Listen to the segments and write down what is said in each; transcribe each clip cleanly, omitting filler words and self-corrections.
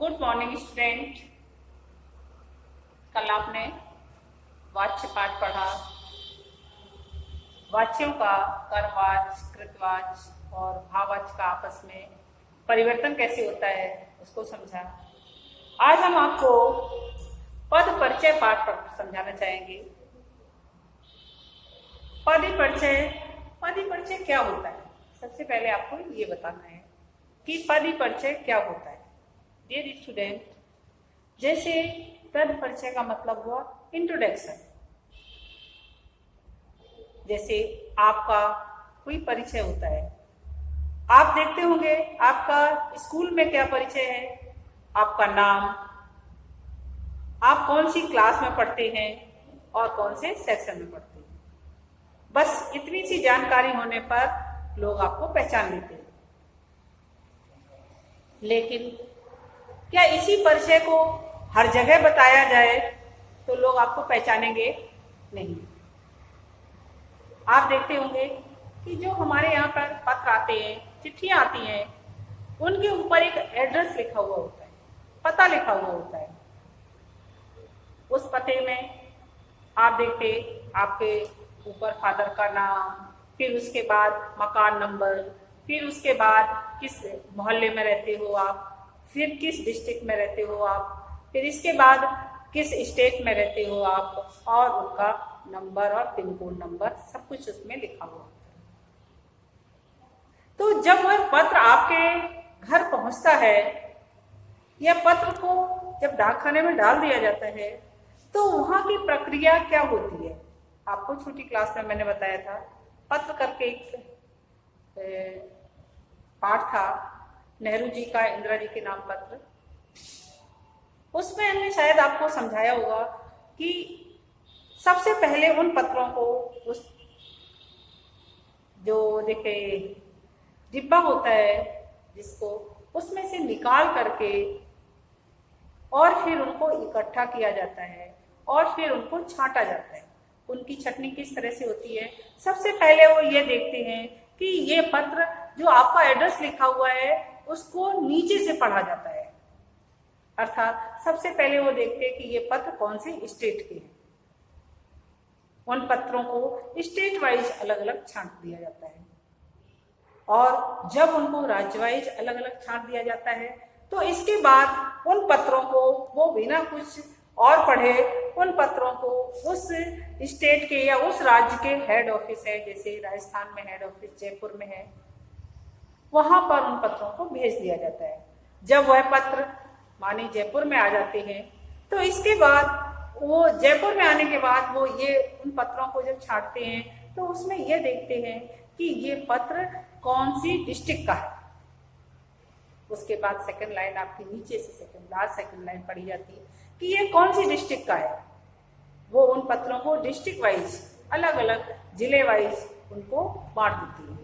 Good morning student. कल आपने वाच्य पाठ पढ़ा। वाच्यों का कर्मवाच्य, कृतवाच्य और भाववाच्य का आपस में परिवर्तन कैसे होता है उसको समझा। आज हम आपको पद परिचय पाठ समझाना चाहेंगे। पद परिचय क्या होता है? सबसे पहले आपको ये बताना है कि पद परिचय क्या होता है। डियर स्टूडेंट, जैसे पद परिचय का मतलब हुआ इंट्रोडक्शन। जैसे आपका कोई परिचय होता है, आप देखते होंगे आपका स्कूल में क्या परिचय है, आपका नाम, आप कौन सी क्लास में पढ़ते हैं और कौन से सेक्शन में पढ़ते हैं। बस इतनी सी जानकारी होने पर लोग आपको पहचान लेते हैं। लेकिन क्या इसी परिचय को हर जगह बताया जाए तो लोग आपको पहचानेंगे? नहीं। आप देखते होंगे कि जो हमारे यहाँ पर पत्र आते हैं, चिट्ठियां आती हैं, उनके ऊपर एक एड्रेस लिखा हुआ होता है, पता लिखा हुआ होता है। उस पते में आप देखते आपके ऊपर फादर का नाम, फिर उसके बाद मकान नंबर, फिर उसके बाद किस मोहल्ले में रहते हो आप, फिर किस डिस्ट्रिक्ट में रहते हो आप, फिर इसके बाद किस स्टेट में रहते हो आप, और उनका नंबर और पिन कोड नंबर सब कुछ उसमें लिखा हुआ होता है। तो जब वह पत्र आपके घर पहुंचता है या पत्र को जब डाकखाने में डाल दिया जाता है तो वहां की प्रक्रिया क्या होती है? आपको छोटी क्लास में मैंने बताया था, पत्र करके एक पाठ था नेहरू जी का, इंदिरा जी के नाम पत्र। उसमें हमने शायद आपको समझाया होगा कि सबसे पहले उन पत्रों को उस जो देखे डिब्बा होता है जिसको, उसमें से निकाल करके और फिर उनको इकट्ठा किया जाता है और फिर उनको छांटा जाता है। उनकी छटनी किस तरह से होती है? सबसे पहले वो ये देखते हैं कि ये पत्र जो आपका एड्रेस लिखा हुआ है उसको नीचे से पढ़ा जाता है। अर्थात सबसे पहले वो देखते हैं कि ये पत्र कौन से स्टेट के हैं। उन पत्रों को स्टेट वाइज अलग अलग छांट दिया जाता है और जब उनको राज्य वाइज अलग अलग छांट दिया जाता है तो इसके बाद उन पत्रों को वो बिना कुछ और पढ़े उन पत्रों को उस स्टेट के या उस राज्य के हेड ऑफिस है, जैसे राजस्थान में हेड ऑफिस जयपुर में है, वहां पर उन पत्रों को भेज दिया जाता है। जब वह पत्र माने जयपुर में आ जाते हैं तो इसके बाद वो जयपुर में आने के बाद वो ये उन पत्रों को जब छांटते हैं तो उसमें ये देखते हैं कि ये पत्र कौन सी डिस्ट्रिक्ट का है। उसके बाद सेकंड लाइन आपकी नीचे से सेकंड लाइन पढ़ी जाती है कि ये कौन सी डिस्ट्रिक्ट का है। वो उन पत्रों को डिस्ट्रिक्ट वाइज अलग अलग जिले वाइज उनको बांट देती है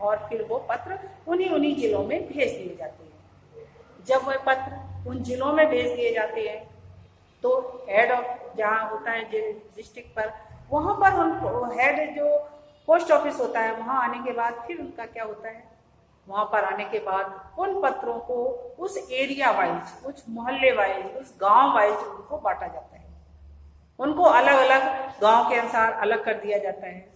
और फिर वो पत्र उन्हीं जिलों में भेज दिए जाते हैं। जब वह पत्र उन जिलों में भेज दिए जाते हैं तो हेड ऑफ जहाँ होता है डिस्ट्रिक्ट पर, वहां पर उन हेड जो पोस्ट ऑफिस होता है वहां आने के बाद फिर उनका क्या होता है, वहां पर आने के बाद उन पत्रों को उस एरिया वाइज, उस मोहल्ले वाइज, उस गांव वाइज उनको बांटा जाता है। उनको अलग अलग गांव के अनुसार अलग कर दिया जाता है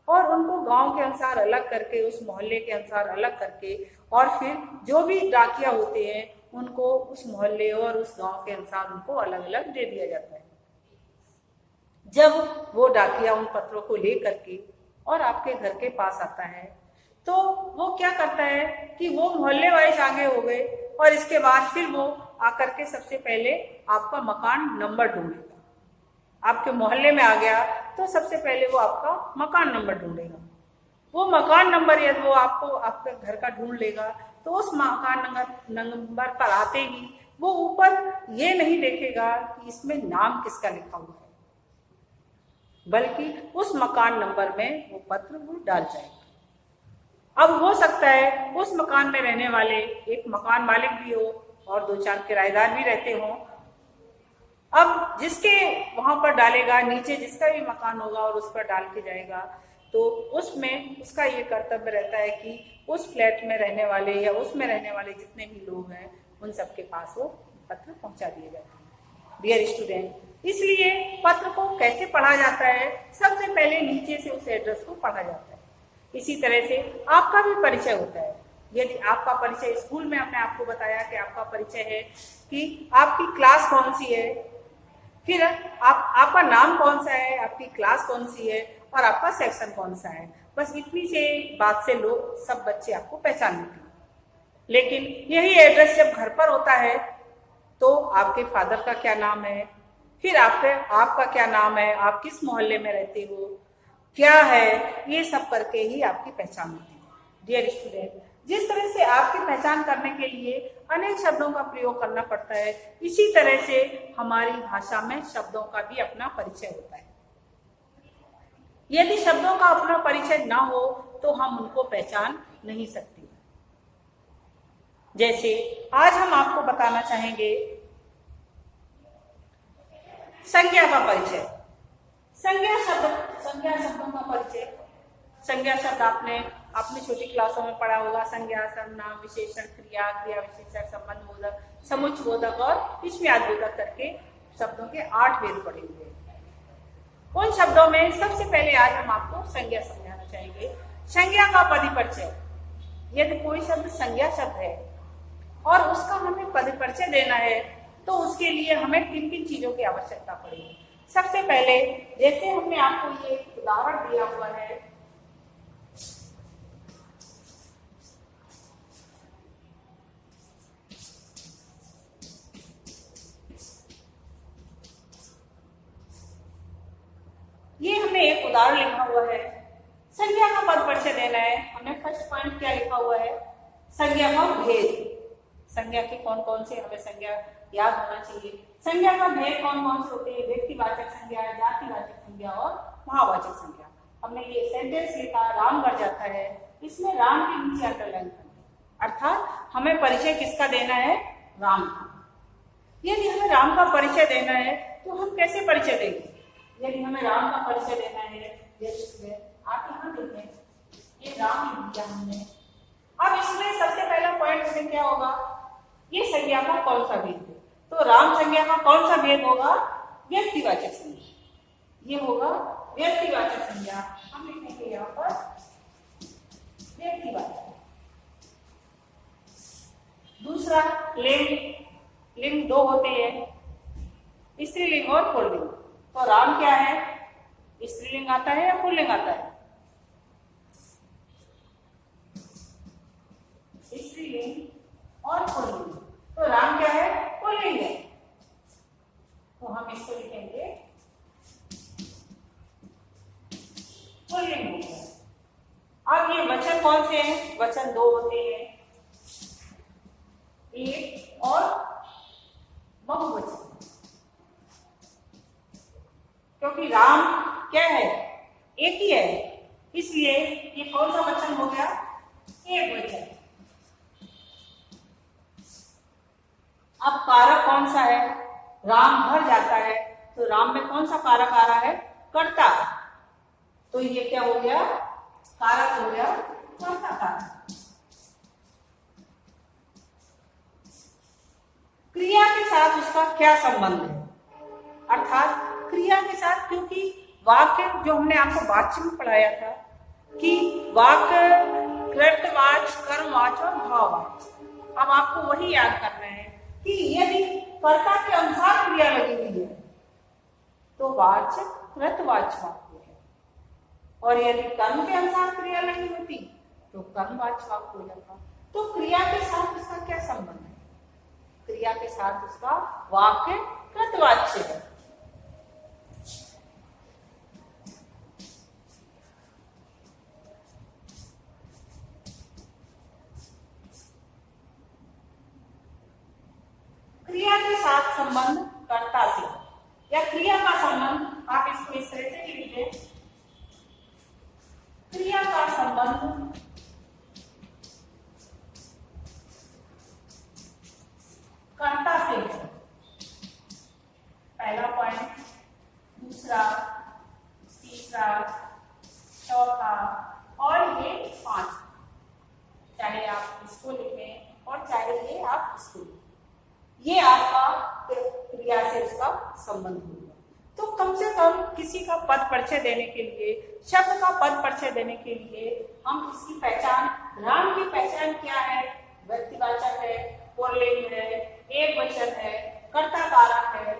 और उनको गांव के अनुसार अलग करके, उस मोहल्ले के अनुसार अलग करके और फिर जो भी डाकिया होते हैं उनको उस मोहल्ले और उस गांव के अनुसार उनको अलग अलग दे दिया जाता है। जब वो डाकिया उन पत्रों को ले करके और आपके घर के पास आता है तो वो क्या करता है कि वो मोहल्ले वाइज आगे हो गए और इसके बाद फिर वो आकर के सबसे पहले आपका मकान नंबर ढूंढेगा। आपके मोहल्ले में आ गया तो सबसे पहले वो आपका मकान नंबर ढूंढेगा। वो मकान नंबर यदि वो आपको आपके घर का ढूंढ लेगा तो उस मकान नंबर पर आते ही वो ऊपर ये नहीं देखेगा कि इसमें नाम किसका लिखा हुआ है, बल्कि उस मकान नंबर में वो पत्र वो डाल जाएगा। अब हो सकता है उस मकान में रहने वाले एक मकान मालिक भी हो और 2-4 किराएदार भी रहते हों। अब जिसके वहां पर डालेगा, नीचे जिसका भी मकान होगा और उस पर डाल के जाएगा, तो उसमें उसका ये कर्तव्य रहता है कि उस फ्लैट में रहने वाले या उसमें रहने वाले जितने भी लोग हैं उन सबके पास वो पत्र पहुंचा दिए जाते हैं। डियर स्टूडेंट, इसलिए पत्र को कैसे पढ़ा जाता है, सबसे पहले नीचे से उस एड्रेस को पढ़ा जाता है। इसी तरह से आपका भी परिचय होता है। यदि आपका परिचय, स्कूल में हमने आपको बताया कि आपका परिचय है कि आपकी क्लास कौन सी है, फिर आपका नाम कौन सा है, आपकी क्लास कौन सी है और आपका सेक्शन कौन सा है। बस इतनी से बात से लोग, सब बच्चे आपको पहचान लेते हैं। लेकिन यही एड्रेस जब घर पर होता है तो आपके फादर का क्या नाम है, फिर आपका क्या नाम है, आप किस मोहल्ले में रहते हो, क्या है, ये सब करके ही आपकी पहचान होती है। डियर स्टूडेंट, जिस तरह से आपकी पहचान करने के लिए अनेक शब्दों का प्रयोग करना पड़ता है, इसी तरह से हमारी भाषा में शब्दों का भी अपना परिचय होता है। यदि शब्दों का अपना परिचय ना हो तो हम उनको पहचान नहीं सकते। जैसे आज हम आपको बताना चाहेंगे संज्ञा का परिचय। संज्ञा शब्दों का परिचय। संज्ञा शब्द आपने अपनी छोटी क्लासों में पढ़ा होगा। संज्ञा, सर्वनाम, विशेषण, क्रिया, क्रिया विशेषण, संबंध बोधक, समुच्चय बोधक और विस्मयादि बोधक करके शब्दों के 8 भेद पढ़े हुए हैं। उन शब्दों में सबसे पहले आज हम आपको संज्ञा समझाना चाहेंगे। संज्ञा का पदपरिचय। यदि कोई शब्द संज्ञा शब्द है और उसका हमें पदपरिचय देना है तो उसके लिए हमें किन किन चीजों की आवश्यकता पड़ेगी। सबसे पहले, जैसे हमने आपको ये उदाहरण दिया हुआ है, ये हमने एक उदाहरण लिखा हुआ है। संज्ञा का पदपरिचय देना है। हमने फर्स्ट पॉइंट क्या लिखा हुआ है, संज्ञा का भेद। संज्ञा के कौन कौन से हमें संज्ञा याद होना चाहिए। संज्ञा का भेद कौन कौन से होते हैं, व्यक्तिवाचक संज्ञा, जातिवाचक संज्ञा और महावाचक संज्ञा। हमने ये सेंटेंस लिखा, राम घर जाता है, इसमें राम के नीचे अंडरलाइन करना, अर्थात हमें परिचय किसका देना है, राम का। यदि हमें राम का परिचय देना है तो हम कैसे परिचय देंगे। यदि हमें राम का परिचय देना है, जैसे आप यहाँ देखें, ये राम लिख दिया हमने। अब इसमें सबसे पहला पॉइंट हमें क्या होगा, ये संज्ञा का कौन सा भेद है। तो राम संज्ञा का कौन सा भेद होगा, व्यक्तिवाचक संज्ञा। ये होगा व्यक्तिवाचक संज्ञा। हम लिखेंगे यहाँ पर व्यक्तिवाचक। दूसरा, लिंग। लिंग 2 होते हैं, स्त्रीलिंग और पुल्लिंग। तो राम क्या है, स्त्रीलिंग आता है या पुल्लिंग आता है, स्त्रीलिंग और पुल्लिंग। तो राम क्या है, पुल्लिंग है, तो हम इसको लिखेंगे पुल्लिंग हो गया। अब ये वचन कौन से हैं, वचन 2 होते हैं, एक और बहुवचन। क्योंकि राम क्या है, एक ही है, इसलिए ये कौन सा वचन हो गया, एक वचन। अब कारक कौन सा है, राम घर जाता है, तो राम में कौन सा कारक आ रहा है, कर्ता। तो ये क्या हो गया, कारक हो गया कर्ता कारक। क्रिया के साथ उसका क्या संबंध है, अर्थात क्रिया के साथ, क्योंकि वाक्य जो हमने आपको वाच्य में पढ़ाया था कि वाक्य कृतवाच, कर्मवाच और भाववाच। अब आपको वही याद करना है कि यदि कर्ता के अनुसार क्रिया लगी हुई है तो वाच्य कृतवाच वाक्य है, और यदि कर्म के अनुसार क्रिया लगी होती तो कर्मवाच वाक्य हो जाता। तो क्रिया के साथ उसका क्या संबंध है, क्रिया के साथ उसका वाक्य कृतवाच्य है। क्रिया के साथ संबंध कर्ता से, या क्रिया का संबंध, आप इसको इस तरह से लिख दें, क्रिया का संबंध कर्ता से है। पहला पॉइंट, दूसरा, तीसरा, चौथा और ये 5। करके आप इसको, ये आपका क्रिया से उसका संबंध होगा। तो कम से कम किसी का पद परिचय देने के लिए, शब्द का पद परिचय देने के लिए हम इसकी पहचान, राम की पहचान क्या है, व्यक्तिवाचक है, पुल्लिंग है, एक वचन है, कर्ता कारक है,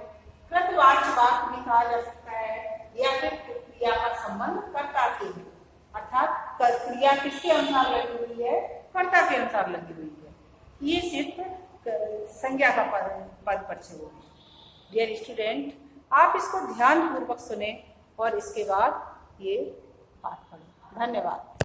कृतवाच्य वाक्य भी कहा जा सकता है, या फिर क्रिया का संबंध कर्ता से है, अर्थात क्रिया किसके अनुसार लगी हुई है, कर्ता के अनुसार लगी हुई है। ये सिर्फ संज्ञा का पद परिचय होगा। डियर स्टूडेंट, आप इसको ध्यान पूर्वक सुने और इसके बाद ये पाठ पढ़ें। धन्यवाद।